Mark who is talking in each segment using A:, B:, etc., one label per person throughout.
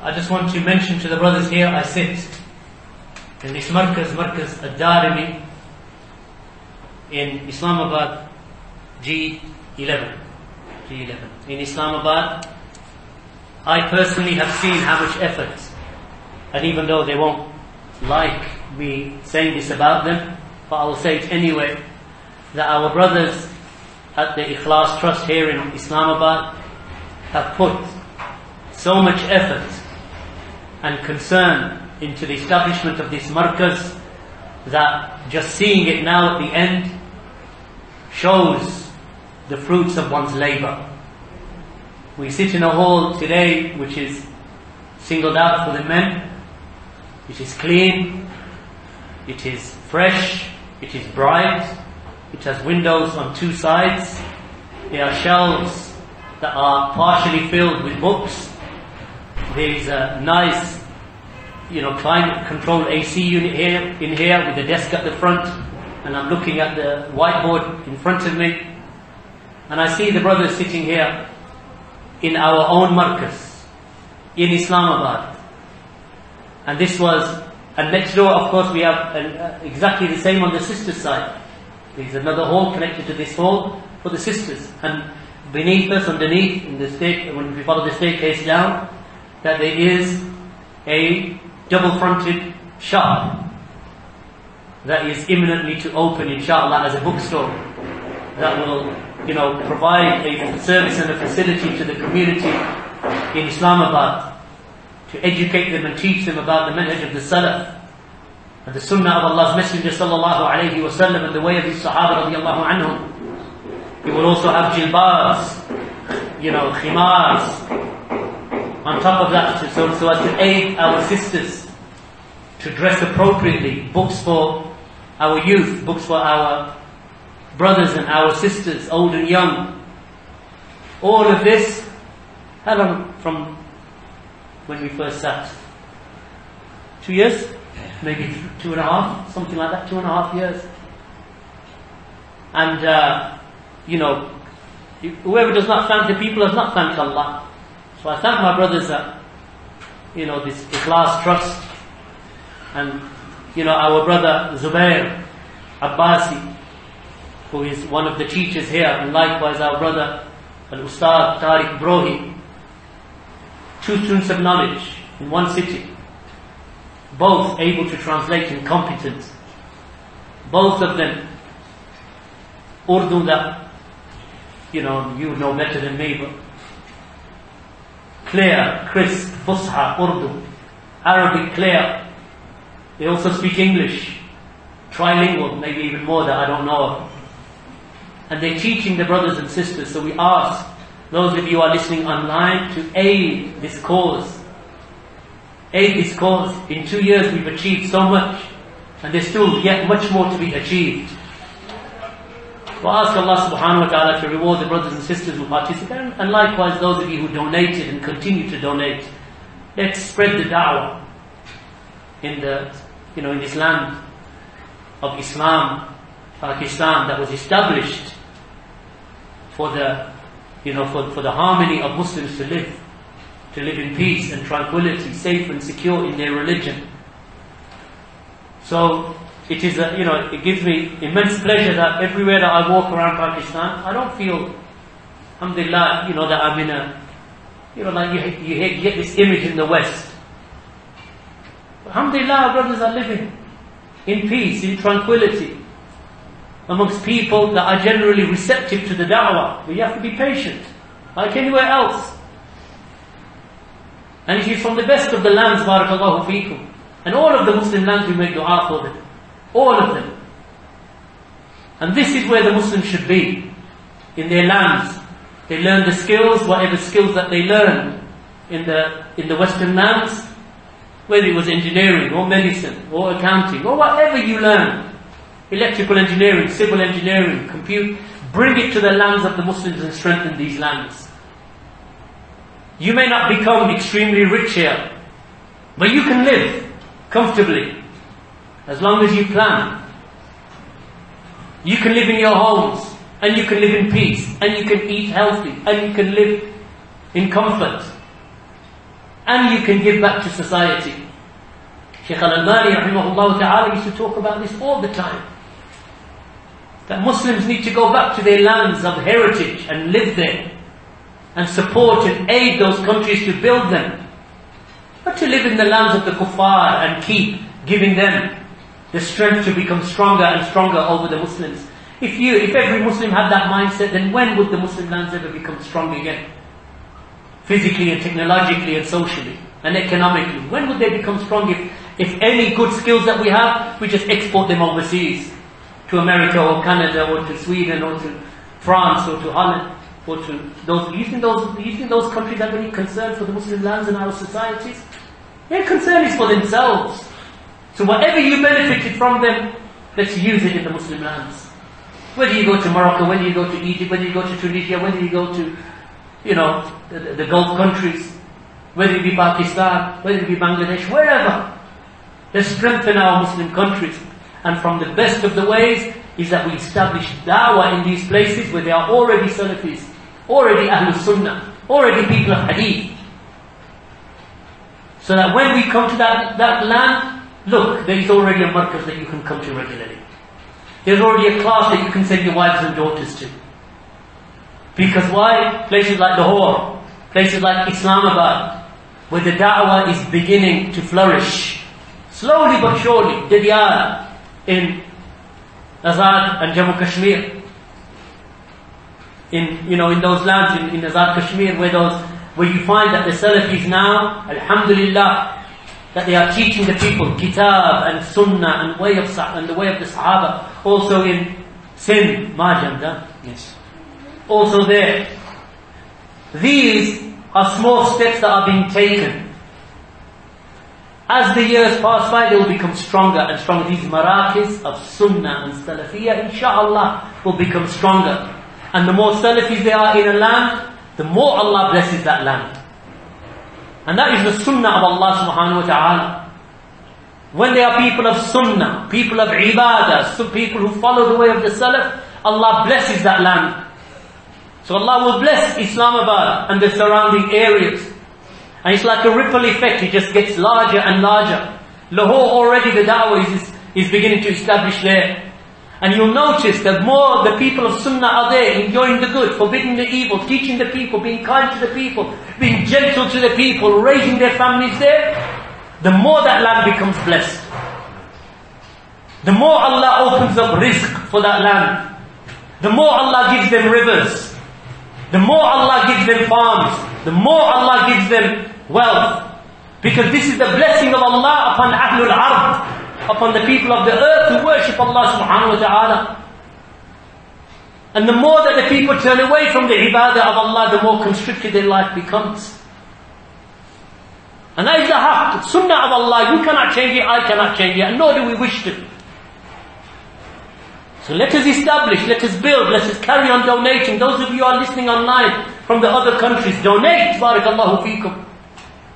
A: I just want to mention to the brothers here, I sit in this Markaz Ad-Dārimī in Islamabad, G11. In Islamabad, I personally have seen how much effort, and even though they won't like me saying this about them, but I will say it anyway, that our brothers at the Ikhlaas Trust here in Islamabad have put so much effort and concern into the establishment of this Markaz that just seeing it now at the end shows the fruits of one's labour. We sit in a hall today which is singled out for the men. It is clean, it is fresh, it is bright, it has windows on two sides. There are shelves that are partially filled with books. There is a nice, climate controlled AC unit in here with a desk at the front, and I'm looking at the whiteboard in front of me, and I see the brothers sitting here in our own Markaz in Islamabad. And next door, of course, we have exactly the same on the sisters' side. There's another hall connected to this hall for the sisters, and beneath us, underneath, when we follow the staircase down, that there is a double-fronted shop that is imminently to open, inshallah, as a bookstore that will, provide a service and a facility to the community in Islamabad to educate them and teach them about the manhaj of the Salaf and the Sunnah of Allah's Messenger sallallahu alayhi wa sallam and the way of his Sahaba radiallahu anhum. He will also have jilbabs, khimars on top of that, so as to aid our sisters to dress appropriately, books for our youth, books for our brothers and our sisters, old and young. All of this, how long from when we first sat? 2 years? Maybe 2.5, something like that, 2.5 years. And, whoever does not thank the people has not thanked Allah. So I thank my brothers at, this Ikhlaas Trust, and, our brother Zubayr, Abbaasi, who is one of the teachers here, and likewise our brother Ustādhs Ṭāriq Brohī. 2 students of knowledge in one city, both able to translate and competent. Both of them Urdu that, you know better than me, but clear, crisp, Fusha, Urdu, Arabic clear. They also speak English, trilingual, maybe even more that I don't know of. And they're teaching the brothers and sisters. So we ask those of you who are listening online to aid this cause. Aid this cause. In 2 years we've achieved so much, and there's still yet much more to be achieved. So ask Allah subhanahu wa ta'ala to reward the brothers and sisters who participate, and likewise those of you who donated and continue to donate. Let's spread the Daʻwah in this land of Islam, Pakistan, that was established for the harmony of Muslims to live in peace and tranquility, safe and secure in their religion. So it is it gives me immense pleasure that everywhere that I walk around Pakistan, I don't feel, alhamdulillah, that I'm in a, like you get this image in the West. Alhamdulillah, our brothers are living in peace, in tranquility, amongst people that are generally receptive to the Daʻwah. But you have to be patient, like anywhere else. And it is from the best of the lands, barakallahu feekum. And all of the Muslim lands, we make dua for them. All of them. And this is where the Muslims should be, in their lands. They learn the skills, whatever skills that they learn in the Western lands, whether it was engineering or medicine or accounting or whatever you learn, electrical engineering, civil engineering, compute, bring it to the lands of the Muslims and strengthen these lands. You may not become extremely rich here, but you can live comfortably as long as you plan. You can live in your homes, and you can live in peace, and you can eat healthy, and you can live in comfort. and you can give back to society. Shaykh Al-Albani rahimahullah ta'ala used to talk about this all the time. That Muslims need to go back to their lands of heritage and live there and support and aid those countries to build them. Not to live in the lands of the kuffar and keep giving them the strength to become stronger and stronger over the Muslims. If every Muslim had that mindset, then when would the Muslim lands ever become strong again? Physically and technologically and socially and economically. When would they become strong if any good skills that we have, we just export them overseas? To America or Canada or to Sweden or to France or to Holland or to those. You think those countries have any concern for the Muslim lands in our societies? Their concern is for themselves. So whatever you benefited from them, let's use it in the Muslim lands. Whether you go to Morocco, whether you go to Egypt, whether you go to Tunisia, whether you go to, the Gulf countries, whether it be Pakistan, whether it be Bangladesh, wherever. Let's strengthen our Muslim countries. And from the best of the ways is that we establish Daʻwah in these places where there are already Salafis, already Ahlul Sunnah, already people of Hadith. So that when we come to that land, look, there is already a Markaz that you can come to regularly. There's already a class that you can send your wives and daughters to. Because why? Places like Lahore, places like Islamabad, where the Daʻwah is beginning to flourish. Slowly but surely, Diyar in Azad and Jammu Kashmir, in those lands in Azad Kashmir, where you find that the Salafis now, alhamdulillah, that they are teaching the people Kitab and Sunnah and the way of the Sahaba. Also in Sindh, Majam, yes. Also there. These are small steps that are being taken. As the years pass by, they will become stronger and stronger. These Markaz of Sunnah and Salafiyah, inshaAllah, will become stronger. And the more Salafis there are in a land, the more Allah blesses that land. And that is the Sunnah of Allah subhanahu wa ta'ala. When there are people of Sunnah, people of Ibadah, some people who follow the way of the Salaf, Allah blesses that land. So Allah will bless Islamabad and the surrounding areas. And it's like a ripple effect, it just gets larger and larger. Lahore already the Daʻwah is beginning to establish there. And you'll notice that more the people of Sunnah are there, enjoying the good, forbidding the evil, teaching the people, being kind to the people, being gentle to the people, raising their families there. The more that land becomes blessed. The more Allah opens up rizq for that land. The more Allah gives them rivers. The more Allah gives them farms. The more Allah gives them wealth. Because this is the blessing of Allah upon Ahlul Ard, upon the people of the earth who worship Allah subhanahu wa ta'ala. And the more that the people turn away from the ibadah of Allah, the more constricted their life becomes. And that is the haqq, sunnah of Allah. You cannot change it, I cannot change it, and nor do we wish to. So let us establish, let us build, let us carry on donating. Those of you who are listening online from the other countries, donate, barakallahu feekum.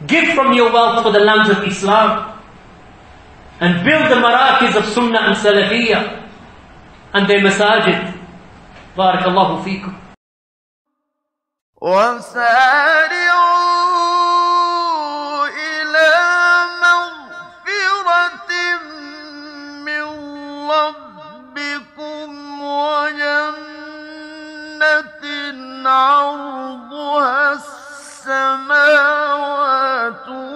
A: Give from your wealth for the lands of Islam. And build the Markaz of Sunnah and Salafiyah and their masajid. Barakallahu feekum.
B: عرضها السماوات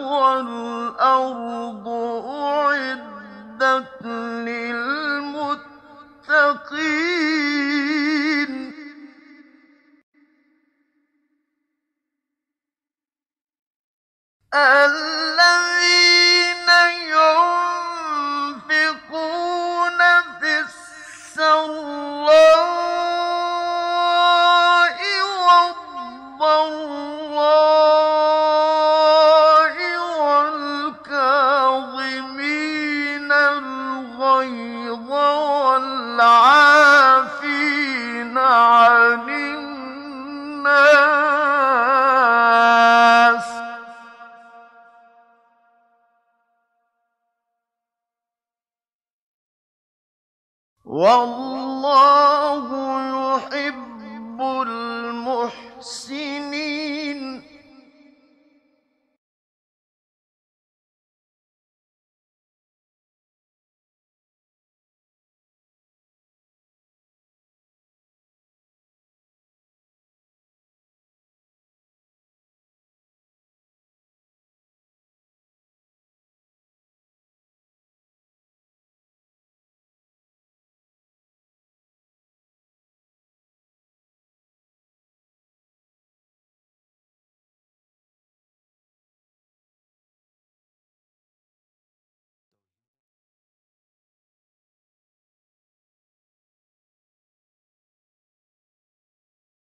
B: والأرض أعدت للمتقين الذين ينفقون في السراء والكاظمين الغيظ والعافين عن الناس والله يحب المحسنين